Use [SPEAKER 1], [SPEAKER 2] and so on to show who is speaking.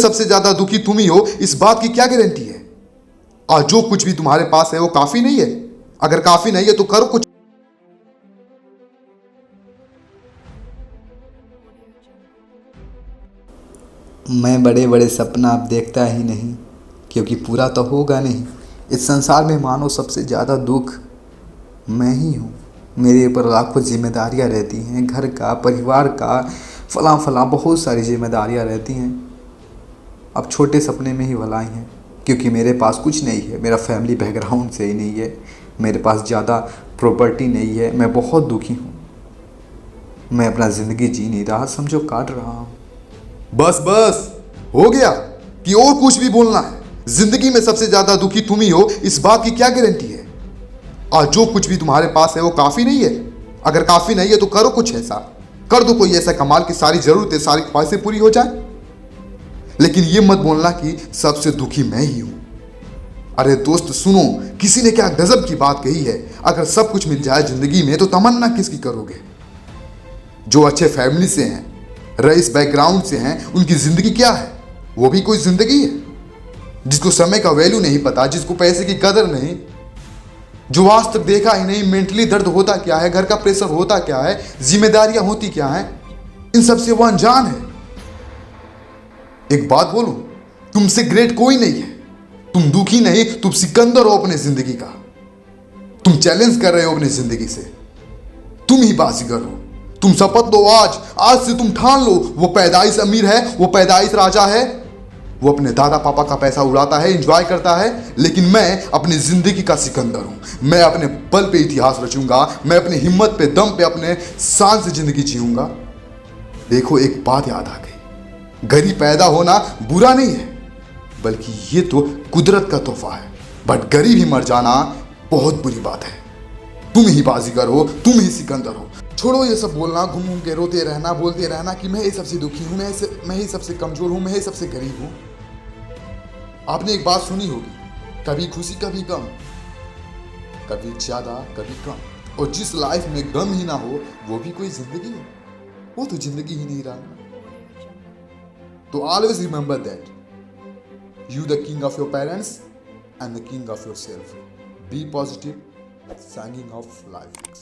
[SPEAKER 1] सबसे ज्यादा दुखी तुम ही हो, इस बात की क्या गारंटी है? आज जो कुछ भी तुम्हारे पास है वो काफी नहीं है। अगर काफी नहीं है तो करो कुछ।
[SPEAKER 2] मैं बड़े बड़े सपना अब देखता ही नहीं, क्योंकि पूरा तो होगा नहीं। इस संसार में मानो सबसे ज़्यादा दुख मैं ही हूँ। मेरे ऊपर लाखों जिम्मेदारियाँ रहती हैं, घर का, परिवार का, फलां फलां बहुत सारी जिम्मेदारियाँ रहती हैं। अब छोटे सपने में ही भलाई हैं, क्योंकि मेरे पास कुछ नहीं है। मेरा फैमिली बैकग्राउंड से ही नहीं है, मेरे पास ज़्यादा प्रॉपर्टी नहीं है। मैं बहुत दुखी हूँ। मैं अपना ज़िंदगी जी नहीं रहा, समझो काट रहा हूँ।
[SPEAKER 1] बस बस हो गया कि और कुछ भी बोलना है? जिंदगी में सबसे ज्यादा दुखी तुम ही हो, इस बात की क्या गारंटी है? आज जो कुछ भी तुम्हारे पास है वो काफी नहीं है। अगर काफी नहीं है तो करो कुछ ऐसा, कर दो कोई ऐसा कमाल की सारी जरूरतें, सारी ख्वाहिशें पूरी हो जाए। लेकिन ये मत बोलना कि सबसे दुखी मैं ही हूं। अरे दोस्त सुनो, किसी ने क्या गजब की बात कही है, अगर सब कुछ मिल जाए जिंदगी में तो तमन्ना किसकी करोगे? जो अच्छे फैमिली से हैं, रईस बैकग्राउंड से हैं, उनकी जिंदगी क्या है? वो भी कोई जिंदगी है? जिसको समय का वैल्यू नहीं पता, जिसको पैसे की कदर नहीं, जो आज तक देखा ही नहीं मेंटली दर्द होता क्या है, घर का प्रेशर होता क्या है, जिम्मेदारियां होती क्या है, इन सबसे वो अनजान है। एक बात बोलूं, तुमसे ग्रेट कोई नहीं है। तुम दुखी नहीं, तुम सिकंदर हो अपने जिंदगी का। तुम चैलेंज कर रहे हो अपनी जिंदगी से। तुम ही बाजीगर हो। तुम शपथ लो, आज से तुम ठान लो, वो पैदाइश अमीर है, वो पैदाइश राजा है। वो अपने दादा पापा का पैसा उड़ाता है, एंजॉय करता है, लेकिन मैं अपनी जिंदगी का सिकंदर हूं। मैं अपने बल पे इतिहास रचूंगा, मैं अपनी हिम्मत पे, दम पे, अपने शान से जिंदगी जीऊंगा। देखो, एक बात याद आ गई, गरीब पैदा होना बुरा नहीं है, बल्कि ये तो कुदरत का तोहफा है। बट गरीब ही मर जाना बहुत बुरी बात है। तुम ही बाजीगर हो, तुम ही सिकंदर हो। छोड़ो ये सब बोलना, घूम घूम के रोते रहना, बोलते रहना कि मैं ही सबसे दुखी हूं, मैं ही सबसे कमजोर हूं, मैं ही सबसे गरीब हूं। आपने एक बात सुनी होगी, कभी खुशी कभी गम, कभी ज्यादा कभी कम। और जिस लाइफ में गम ही ना हो वो भी कोई जिंदगी है? वो तो जिंदगी ही नहीं रहा। तो always remember that you the king of your parents and the king of yourself. Be positive, signing off life.